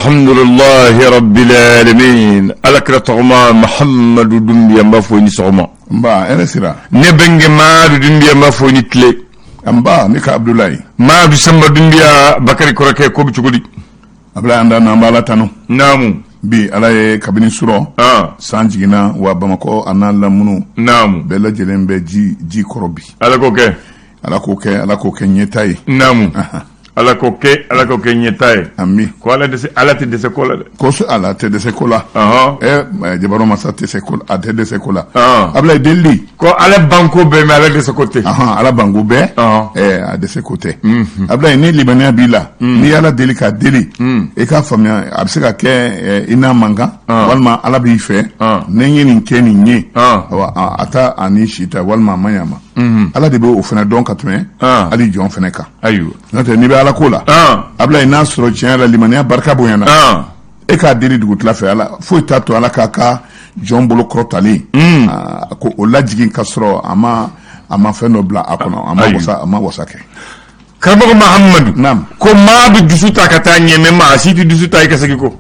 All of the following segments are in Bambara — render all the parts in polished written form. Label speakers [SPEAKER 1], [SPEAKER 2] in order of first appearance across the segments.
[SPEAKER 1] Alhamdulillahi rabbil alamin alakra togma Muhammadu dumbiya mbafoni sogma
[SPEAKER 2] mba eresira
[SPEAKER 1] ne benge maadu dumbiya mbafoni tle
[SPEAKER 2] amba nika Abdullahi
[SPEAKER 1] maadu samba dumbiya bakari korake ko bucugudi
[SPEAKER 2] Abdullahi anda na mbala tanu
[SPEAKER 1] namu
[SPEAKER 2] bi alaye kabini suro sanjigina wa Bamako anala munu
[SPEAKER 1] namu
[SPEAKER 2] bela jelembe ji korobi alako ke nyetai
[SPEAKER 1] namu alako ke nyetaye
[SPEAKER 2] ami
[SPEAKER 1] ko ala te de sekola de
[SPEAKER 2] ko su ala te de sekola jabaro masa te sekola ate de sekola abla delli
[SPEAKER 1] ko ala banko be me ala de sekote
[SPEAKER 2] ala banko be a de sekote abla ni libania bila ni ala deli ka deli e ka famia abse ka ke ina manga walma ala bi fe nenye ni keni nye ata ani shita walma mayama ala de be o fena don katme ali jon fena ka
[SPEAKER 1] ayu
[SPEAKER 2] nate ni be ala kola abla ina soro tiens la limania barka boyana e ka deli dugu tla fe ala fo tato ala ka jon bolo krotali ko o lajigin kasro ama fe no bla akono ama wasake
[SPEAKER 1] Karbago Muhammadu
[SPEAKER 2] nam
[SPEAKER 1] ko maadu dusuta kata nyeme ma asiti dusuta ikasaki ko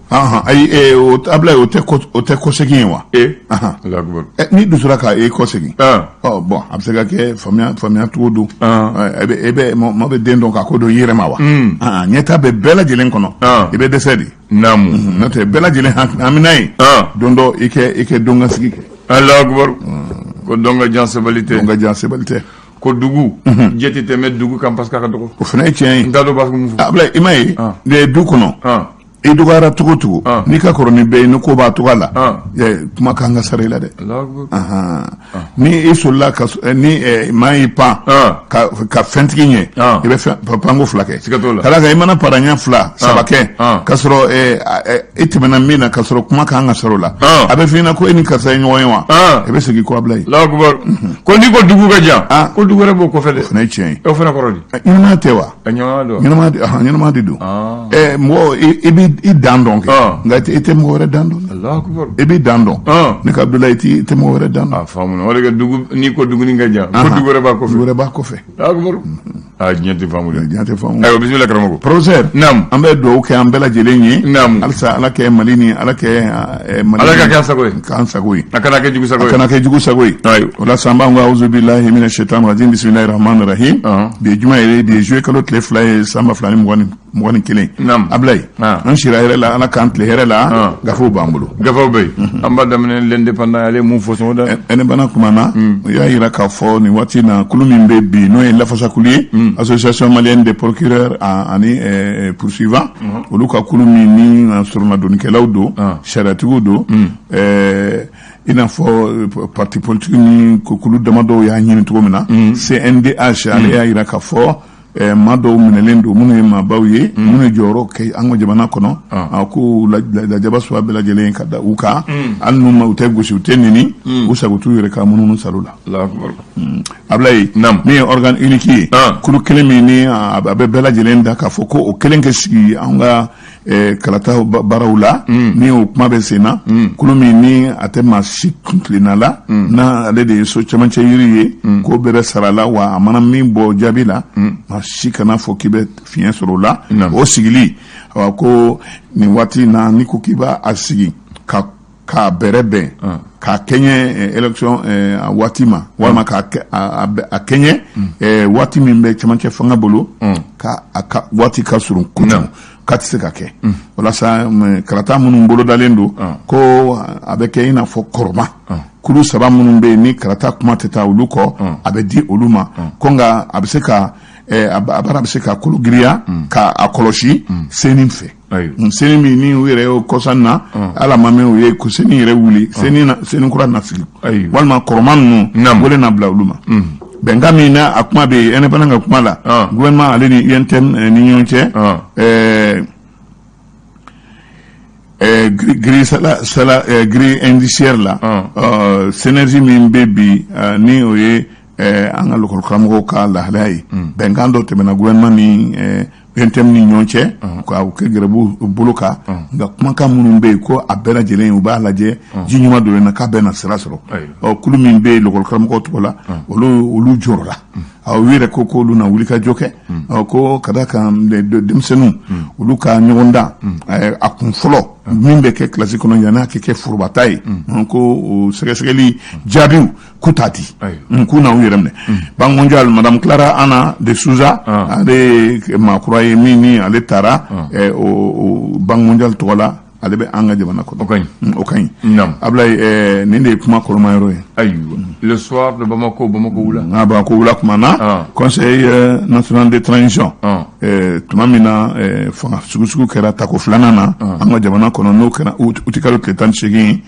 [SPEAKER 2] ay o abla o te ko segin wa
[SPEAKER 1] Allahu
[SPEAKER 2] ni dusura ka ko segin bon absega ke famia todo ebe mo be dendo ka ko do yirema wa nyeta be bela jelen kono ebe desedi
[SPEAKER 1] namu
[SPEAKER 2] note bela jelen aminai dondo ike donga sigi ke
[SPEAKER 1] Allahu Akbar ko donga jansebalite ko dugu jeti teme dugu kam parce que ka dogo
[SPEAKER 2] o fana tien
[SPEAKER 1] ndado bas ko mu
[SPEAKER 2] abla imai de du kono e dugara tugu ni ka koroni be no ko ba tugala kuma kanga sarela de ni isola ka ni mai pa ka fentginye ibe pango flake kala ga imana paranya fla sabake kasro itimana mina kasro kuma kanga sarola abe fina ko eni kasa nyoywa ebe segi ko ablay
[SPEAKER 1] Allahu Akbar ko ni ko dugu ga ja ko dugu re bo ko fede
[SPEAKER 2] fana tien
[SPEAKER 1] o fana korodi
[SPEAKER 2] inama tewa
[SPEAKER 1] nyama
[SPEAKER 2] do mo i dandon ke ngati ite mo wore dandon
[SPEAKER 1] Allahu Akbar
[SPEAKER 2] ebi dandon ni ka Abdullahi ite mo wore dandon
[SPEAKER 1] famu wala ga dugu ni ko dugu ni ngaja ko dugu re ba ko fe Allahu Akbar nyati famu ayo bismillah karamago
[SPEAKER 2] prozer
[SPEAKER 1] nam
[SPEAKER 2] ambe do ke ambela jelenyi
[SPEAKER 1] nam
[SPEAKER 2] alsa ala ke malini ala ke
[SPEAKER 1] ala ka kansa koy
[SPEAKER 2] akana ke jugu sagoy ayo wala samba ngo auzu billahi minash shaitanir rajim bismillahir rahmanir rahim bi jumaire bi jouer kalot le fly samba flani mwani kelen ablay an shira la ana kantle herela gafo bambulo
[SPEAKER 1] gafo bay amba damne l'indépendant ale mu fo so da
[SPEAKER 2] ene bana kumana ya ira ka fo ni wati na kulumi mbebi no en la fosa kulier association malienne des procureurs ani poursuivant oluka kulumi ni na surna don kelawdo sharatu do ina fo parti politique ni kulu damado ya nyini to mina CNDH ale ya ira ka fo mado minelendo munu ma bawye munu joro kay ango jabana kono ko la jabasu abela jelen kada uka annu ma utego shi utenini usago tuyere ka munu salula
[SPEAKER 1] Allahu Akbar
[SPEAKER 2] ablay
[SPEAKER 1] nam
[SPEAKER 2] mi organ unique kulu kelemi ni abela jelen da ka foko o kelenke sigi anga kalata barawla ni o kuma be sena kulu mi ni atema shiklina la na ale de so chamanche yiriye ko bere sarala wa amana min bo jabila si kana fo kibe fiyen soro la o sigili ko ni wati na ni ko kiba asigi ka berebe ka kenye election wati ma wala ka kenye wati min be chamanche fanga bolo ka wati ka surun kutu katise ka ke wala sa karata munun bolo dalendo ko abeke ina fo koroma kulu saba munun be ni karata kuma teta uluko abedi oluma konga abiseka abara biseka kulu griya ka akoloshi senin fe senin mi ni wire o kosanna ala mame o ye ko senin yere wuli senin kura nasigi walma korman no wole na bla uluma bengami na akuma be ene bananga kuma la gouvernement ale ni yentem ni nyonche gris sala gris indiciaire la synergie mi bebi ni oye anga lokol kramgo ka la halai bengando temena gouvernement ni yentem ni nyonche ko ke grebu buluka nga kuma ka munun be ko abela jelen u ba laje jinyuma do na ka be na sirasro o kulumi be lokol kramgo to la olu jorla a wire ko ko lu na wulika joke ko kada kan de demsenu olu ka ɲɔgɔndan a kun fɔlɔ min bɛ kɛ kilasi kɔnɔ yan'a kɛ kɛ forobata ye ko sɛgɛsɛgɛli jaabiw k'u t'a di k'u na u yɛrɛ minɛ Banque mondiale Madame Clara Ana de Souza ale maakura ye min ni ale taara o Banque mondiale tɔgɔ la ale bɛ an ka jamana kɔnɔ o ka ɲi Ablaye nin de ye kuma kɔrɔma yɔrɔ ye
[SPEAKER 1] ayiwa le soir de Bamako wula
[SPEAKER 2] Bamako wula kuma na conseil national de transition tuma min na fanga sugu kɛra tako filanan na an ka jamana kɔnɔ n'o kɛra u tɛ kalo tile 18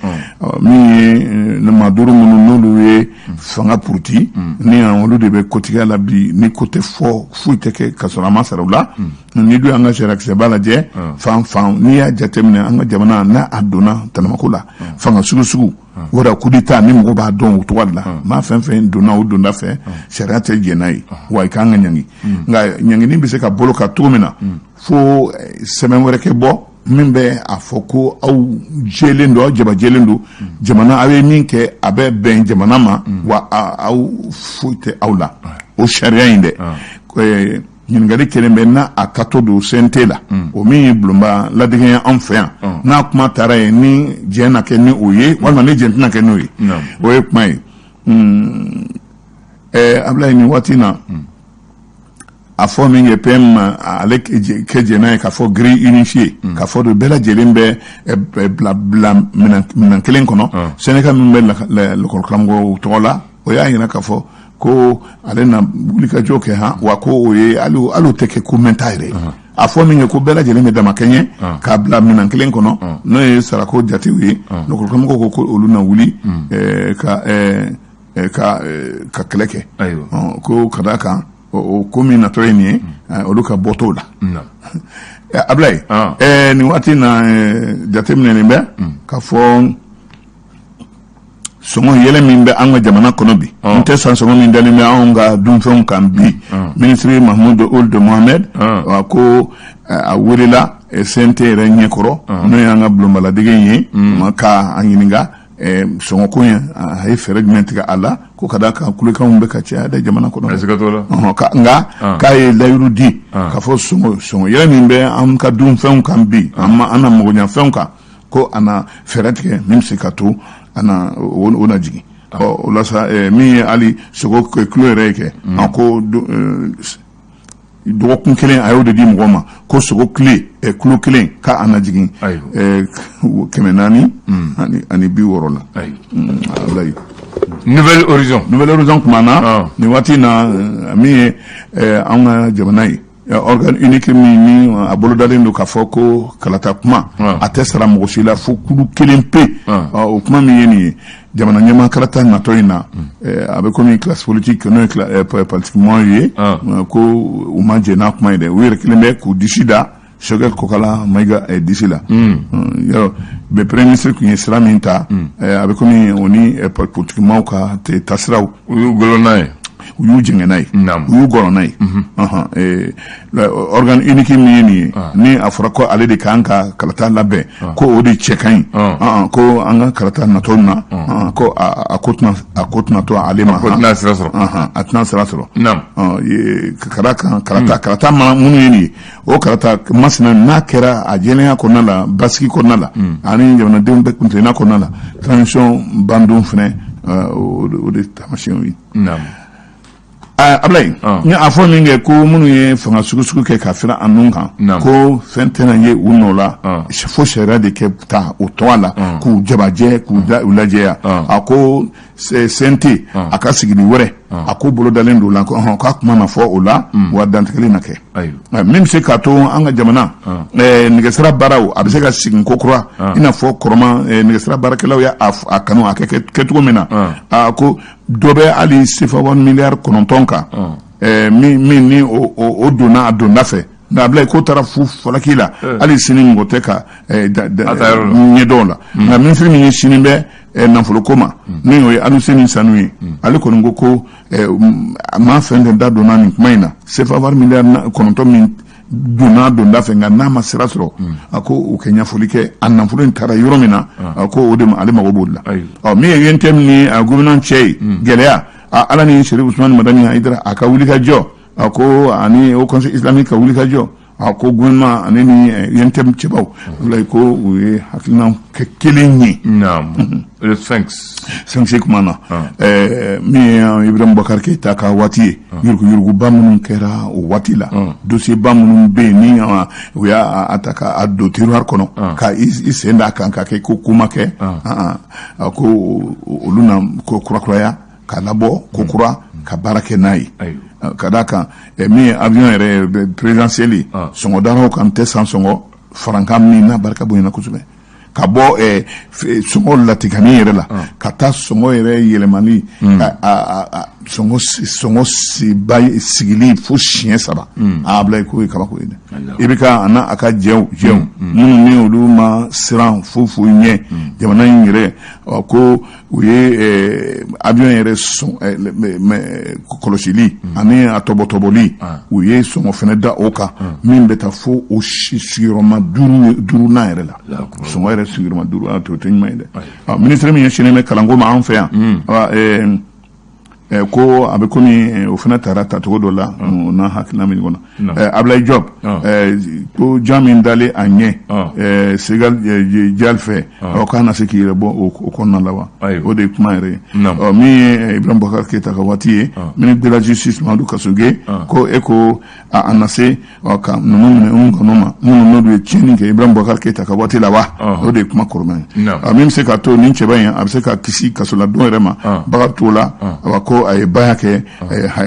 [SPEAKER 2] min ye maa duuru minnu n'olu ye fanga puruti ni olu de bɛ kotigiya la bi ni ko tɛ fɔ foyi tɛ kɛ ka sɔrɔ a ma sara u la ni dun y'an ka sarakisɛba lajɛ fan n'i y'a jateminɛ an ka jamana n'a a donna tanamako la fanga sugu o da kudita ni mɔgɔ b'a dɔn o tɔgɔ de la maa fɛn fɛn donna o donda fɛ sariya tɛ jɛn n'a ye wa i kan ka ɲangi nka ɲangini bɛ se ka bolo ka cogo min na fo sɛbɛn wɛrɛ kɛ bɔ min bɛ a fɔ ko aw jɛlen don aw jabajɛlen don jamana aw ye min kɛ a bɛ bɛn jamana ma wa aw foyi tɛ aw la o sariya in dɛ ɲininkali kelen bɛ n'a a tato don CNT la o min ye bulonba ladegenya an fɛ yan n'a kuma taara ye ni jɛn na kɛ ni o ye walima ni jɛn tɛna kɛ n'o ye o ye kuma ye Ablaye nin waati na a fɔ min ye PM ale kɛ jɛnna ye k'a fɔ gris unifié k'a fɔ de bɛɛ lajɛlen bɛ bila minɛn kelen kɔnɔ Sénégal min bɛ lakɔlikaramɔgɔw tɔgɔ la o y'a yira k'a fɔ ko ale na wulikajɔ kɛ wa ko o ye alo tɛ kɛ ko mɛnta yɛrɛ a fɔ min ye ko bɛɛ lajɛlen bɛ damakɛɲɛ k'a bila minɛn kelen kɔnɔ n'o ye sarako jatew ye lakɔlikaramɔgɔw ko olu na wuli ka kɛlɛ kɛ ko ka d'a kan o ko min natɔ ye nin ye olu ka bɔ t'o la Ablaye nin waati na jateminɛlen bɛ ka fɔ sɔngɔ yɛlɛ min bɛ an ka jamana kɔnɔ bi n tɛ san sɔngɔ min dalen bɛ anw ka dunfɛnw kan bi ministre Mahmoud Ould Mohamed ko a welela CNT yɛrɛ ɲɛkɔrɔ n'o ye an ka bulonbaladege ye ka a ɲininka sɔngɔko ye a ye fɛɛrɛ jumɛn tigɛ a la ko ka da kan kulekanw bɛ ka caya dɛ jamana kɔnɔ nka k'a ye layiru di k'a fɔ sɔngɔ yɛlɛ min bɛ an ka dunfɛnw kan bi an na magoɲafɛnw kan ko a na fɛɛrɛ tigɛ min bɛ se ka to ana o na jigin o la sa min ye hali sogo kilo yɛrɛ kɛ ko dɔgɔkun kelen a y'o de di mɔgɔ ma ko sogo kilo kelen ka a na jigin 400 ani 60 la
[SPEAKER 1] Nouvelle
[SPEAKER 2] Horizon kuma na nin waati na min ye an ka jamana ye organe unique min ni a bolodalen don k'a fɔ ko kalata kuma a tɛ sara mɔgɔ si la fo kulu kelen pe o kuma min ye nin ye jamana ɲɛmaa kalata natɔ in na a bɛ komi classe politique n'o ye politiquement ye ko u ma jɛ n'a kuma ye dɛ u yɛrɛ kelen bɛ k'u disi da Choguel Kokala Maïga disi la bɛ premier ministre tun ye sira min ta a bɛ komi o ni politiquement ka tasiraw
[SPEAKER 1] u y'u gɔlɔ n'a ye
[SPEAKER 2] u y'u jɛngɛ n'a ye u y'u gɔrɔ n'a ye organe unique min ye nin ye ni a fɔra ko ale de k'an ka kalata labɛn ko o de cɛ ka ɲi ko an ka kalata natɔ na ko a ko tɛna to ale ma a tɛna sira sɔrɔ kalata mana minnu ye nin ye o kalata masina n'a kɛra a jɛlenya kɔnɔna la basigi kɔnɔna la ani jamanadenw bɛɛ kuntilenna kɔnɔna la transition bandon fɛnɛ o de taamasiyɛnw ye Ablaye ni a fɔ min kɛ ko minnu ye fanga sugu kɛ ka fira a nun kan ko fɛn tɛna ye u nɔ la fo sariya de kɛ ta o tɔgɔ la k'u jabajɛ k'u lajɛya a ko CNT a ka sigili wɛrɛ a ko bolo dalen don la k'a kuma na fɔ o la wa dantigɛli na kɛ min bɛ se k'a to an ka jamana nɛgɛsira baaraw a bɛ se ka sigi ko kura i n'a fɔ kɔrɔma nɛgɛsira baarakɛlaw y'a kanu a kɛcogo min na ko dɔ bɛ hali sefa 1 miliyari 9 kan min ni o donna a donda fɛ nka Ablaye ko taara fu falaki la hali sini mɔgɔ tɛ ka ɲɛdɔn la nka ministre min ye sini bɛ nafoloko ma ni o ye Aluseni Sanu ye ale kɔni ko maa fɛn tɛ da donna nin kuma in na sefa 1 miliyari 9 min donna donda fɛ nka n'a ma sira sɔrɔ a ko o kɛ ɲɛfɔli kɛ a nafolo in taara yɔrɔ min na a ko o de ma ale mago b'o la min ye UNTM ni gouvernement cɛ ye gɛlɛya ala ni Sherif Usmane Madani Haidara a ka wuli ka jɔ ako ani o conseil islamique ka wuli ka jɔ ko gouvernement ani ni yentem cɛbaw wala ko u ye hakilina kɛ kelen ye.
[SPEAKER 1] naam le sphinx
[SPEAKER 2] kumana min Ibrahim Boubacar Keita ka waati ye yuruguba minnu kɛra o waati la dossier ba minnu bɛ yen ni u y'a ta ka don tiroir kɔnɔ ka i sen d'a kan ka kɛ ko kuma kɛ ko olu na ko kurakuraya ka labɔ ko kura ka baara kɛ n'a ye ka d'a kan min ye avion yɛrɛ présidentiel ye sɔngɔdaraw kan tɛ san sɔngɔ farankan min n'a barika bonyana kosɛbɛ ka bɔ sɔngɔ latigani yɛrɛ la ka taa sɔngɔ yɛrɛ yɛlɛmani sɔngɔ sigili fo siɲɛ 3 Ablaye ko ye kabako ye dɛ i bɛ ka a ka jɛw minnu ni olu ma siran foyi ɲɛ jamana in yɛrɛ ko u ye avion yɛrɛ kɔlɔsili ani a tɔbɔtɔbɔli u ye sɔngɔ fɛnɛ da o kan min bɛ taa fo o sigiyɔrɔma 5 na yɛrɛ la sɔngɔ yɛrɛ sigiyɔrɔma 5 a to tɛ ɲuman ye dɛ ministre min ɲɛsinnen bɛ kalanko ma an fɛ yan ko a bɛ komi o fana taara tacogo dɔ la n'a hakilina min kɔnɔ Ablaye Diop ko jɔn min dalen a ɲɛ Segal Dial fɛ k'a na se k'i yɛrɛ bɔ o kɔnɔna la wa o de ye kuma yɛrɛ ye min ye Ibrahim Boubacar Keita ka waati ye ministre de la justice Mamadou Kassoge ko ko a na se ka ninnu minɛ kɔnɔ ma minnu n'olu ye tiɲɛni kɛ Ibrahim Boubacar Keita ka waati la wa o de ye kuma kɔrɔma ye min bɛ se ka to nin cɛba in a bɛ se ka kisi kasoladon yɛrɛ ma baga t'o la ko a ye baya kɛ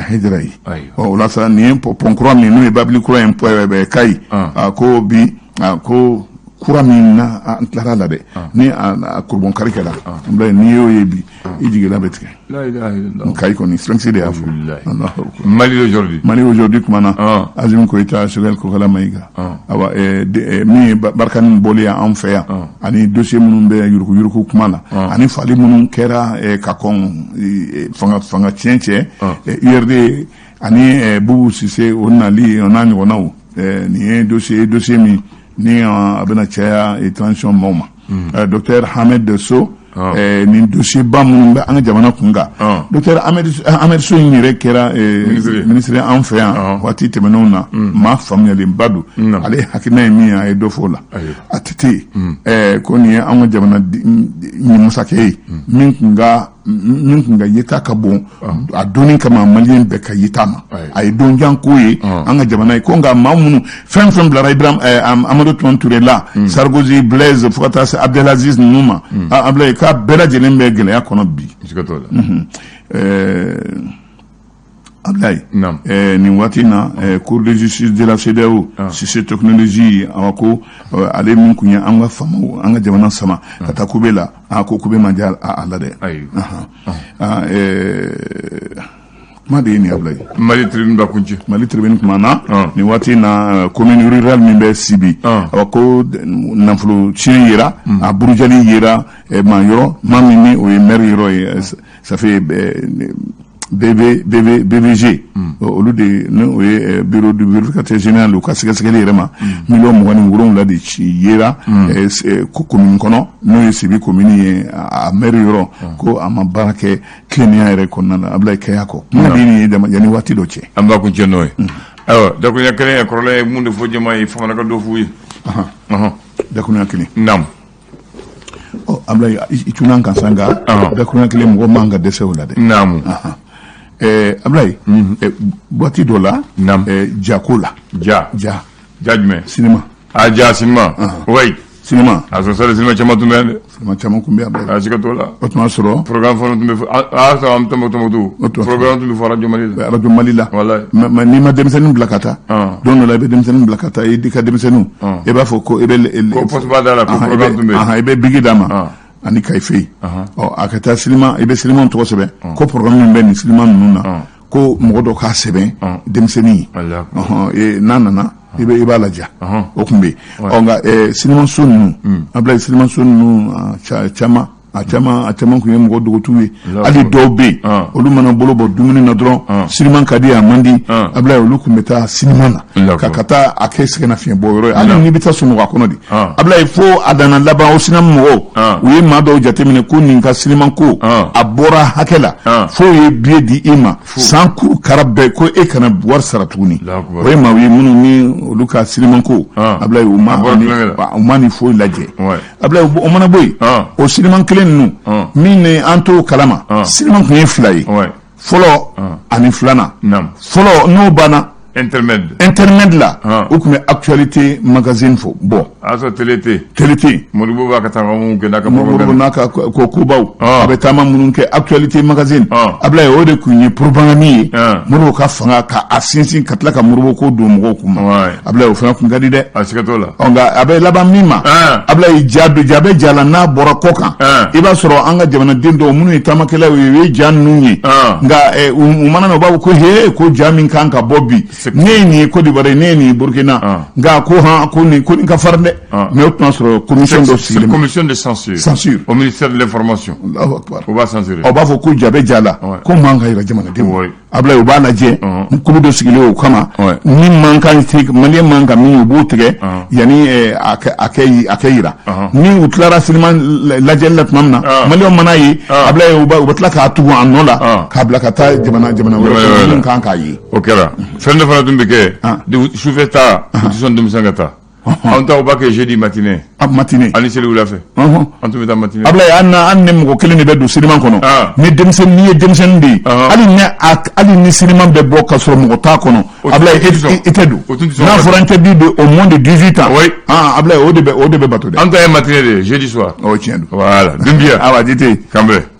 [SPEAKER 2] hijira ye o la sa nin ye pɔn kura min n'o ye babili kura in kayi ko bi ko kura min na an tilara la dɛ ni a kurubɔn kari kɛra n'i y'o ye bi i jigila bɛ tigɛ kayi kɔni silamɛsi de y'a fɔ Mali aujourd'hui kumana Azimi Koita Segal Kokala Mayiga awa min ye barikani bɔli ye an fɛ yan ani dossier minnu bɛ yuruku kuma la ani fali minnu kɛra ka kɔn fanga tiɲɛ URD ani Boubou Cissé o nali o n'a ɲɔgɔnnaw nin ye dossier min ni a bɛna caya transition maaw ma Dr Ahmed So nin dossier ba minnu bɛ an ka jamana kun kan Dr Ahmed So in yɛrɛ kɛra ministre an fɛ yan waati tɛmɛnenw na maa faamuyalenba don ale hakilina ye min ye a ye dɔ fɔ o la a tɛ ten ko nin ye an ka jamana masakɛ ye min kun ka yeta ka bon a donni kama maliyɛn bɛɛ ka yeta ma a ye donjan ko ye an ka jamana ye ko nka maa minnu fɛn fɛn bilara Ibrahim Amadou Touré la Sarkozy Blaise fo ka taa se Abdelaziz ninnu ma Ablaye k'a bɛɛ lajɛlen bɛ gɛlɛya kɔnɔ bi Ablaye nin waati na Cour de justice de la CEDEAO Cissé technologie awa ko ale min kun ye an ka famaw an ka jamana sama ka taa kube la ko kube ma diya a la dɛ kuma de ye nin Ablaye
[SPEAKER 1] Mali tribune ba kunci
[SPEAKER 2] Mali tribune kuma na nin waati na commune rurale min bɛ Sibi awa ko nafolo tiɲɛ yera a burujali yera ma yɔrɔ maa min ni o ye maire yɔrɔ ye ça fait BVG olu de o ye bureau du vérificateur général u ka sɛgɛsɛgɛli yɛrɛ ma $27,000 de ci yera commune kɔnɔ n'o ye Sibi commune ye a maire yɔrɔ ko a ma baara kɛ tilennenya yɛrɛ kɔnɔna la Ablaye Kɛya kɔ kuma de ye yanni waati dɔ cɛ
[SPEAKER 1] an b'a kun cɛ n'o ye ayiwa dakuruɲa kelen ye kɔrɔlen ye mun de fɔ jama ye famanaka dɔ f'u ye
[SPEAKER 2] dakuruɲa kelen
[SPEAKER 1] naam
[SPEAKER 2] Ablaye i tunan kan sa nka dakuruɲa kelen mɔgɔ man ka dɛsɛ o la dɛ
[SPEAKER 1] naamu
[SPEAKER 2] Ablaye waati dɔ la jako la
[SPEAKER 1] ja jumɛn
[SPEAKER 2] sinima
[SPEAKER 1] sinima oui
[SPEAKER 2] sinima
[SPEAKER 1] a sɔrɔ sinima caman tun bɛ yan dɛ
[SPEAKER 2] sinima caman tun bɛ yan
[SPEAKER 1] a siga t'o la
[SPEAKER 2] o tuma sɔrɔ
[SPEAKER 1] programme fana tun bɛ fɔ a sɔrɔ an tɔmɔtu programme tun bɛ fɔ Radio Mali la
[SPEAKER 2] mais n'i ma denmisɛnnin bila ka taa don dɔ la i bɛ denmisɛnnin bila ka taa i di ka denmisɛnninw i b'a fɔ ko i bɛ
[SPEAKER 1] ko poste b'a da la ko programme tun bɛ
[SPEAKER 2] i bɛ bigi d'a ma ani kayife a ka taa sinima i bɛ sinimaw tɔgɔ sɛbɛn ko programme min bɛ nin sinima ninnu na ko mɔgɔ dɔ k'a sɛbɛn denmisɛnnin ye n'a nana i b'a laja o tun bɛ yen nka sinimaso ninnu Ablaye sinimaso ninnu caman a caman kun ye mɔgɔ dogotiw ye hali dɔw bɛ yen olu mana bolo bɔ dumuni na dɔrɔn siniman ka di a man di Ablaye olu kun bɛ taa siniman na ka taa a kɛ sɛgɛnnafiɲɛ bɔ yɔrɔ ye hali n'i bɛ taa sunɔgɔ a kɔnɔ de Ablaye fo a danna laban o siniman mɔgɔw u ye maa dɔw jateminɛ ko nin ka siniman ko a bɔra hakɛ la fo ye billet di i ma san kuru kara bɛɛ ko e kana wari sara tuguni o ye maaw ye minnu ni olu ka siniman ko Ablaye u ma ni foyi lajɛ Ablaye o mana bɔ yen o siniman kelen ninnu min ni an t'o kalama siniman kun ye fila ye fɔlɔ ani filanan fɔlɔ n'o banna intermède la o tun bɛ actualité magazine fɔ bon
[SPEAKER 1] télé Modibo b'a ka taa mun kɛ n'a ka
[SPEAKER 2] Modibo n'a ka kobaw a bɛ taama minnu kɛ actualité magazine Ablaye o de kun ye propagande ye Modibo ka fanga ka a sinsin ka tila ka Modibo ko don mɔgɔw kun ma Ablaye o fana kun ka di dɛ
[SPEAKER 1] a siga t'o la
[SPEAKER 2] nka a bɛ laban min ma Ablaye bɛ ja la n'a bɔra kɔ kan i b'a sɔrɔ an ka jamanaden dɔw minnu ye taamakɛlaw ye u ye ja ninnu ye nka u mana na u b'a fɔ ko ko ja min kan ka bɔ bi ne ye nin ye Côte d'Ivoire ne ye nin ye Burkina nka ko nin ka farin dɛ mais o tun y'a sɔrɔ commission dɔ sigilen
[SPEAKER 1] commission de censure au ministère de l'information o b'a censurer
[SPEAKER 2] o b'a fɔ ko ja bɛ ja la ko man ka yira jamanadenw Ablaye u b'a lajɛ kulu dɔ sigilen o kama ni man kan maliyɛn man kan min u b'o tigɛ yanni a kɛ yira ni u tilara siniman lajɛli la tuma min na maliyɛnw mana ye Ablaye u bɛ tila k'a tugu a nɔ la k'a bila ka taa jamana wɛrɛ min kan k'a ye
[SPEAKER 1] o kɛra fɛn dɔ fana tun bɛ kɛ sufɛ ta u tɛ sɔn denmisɛn ka taa anw ta u b'a kɛ jeudi matinée ani seli wula fɛ an tun bɛ taa matinée
[SPEAKER 2] Ablaye an ne mɔgɔ kelen de bɛ don siniman kɔnɔ ni ye denmisɛnnin de ye hali ni siniman bɛ bɔ ka sɔrɔ mɔgɔ t'a kɔnɔ Ablaye i tɛ don n'a fɔra interdit de au moins de 18 ans Ablaye o de bɛ bato dɛ
[SPEAKER 1] an ta ye matinée de jeudi soir
[SPEAKER 2] o tiɲɛ don
[SPEAKER 1] voilà Dumbuya
[SPEAKER 2] awa Dite
[SPEAKER 1] Kambɛ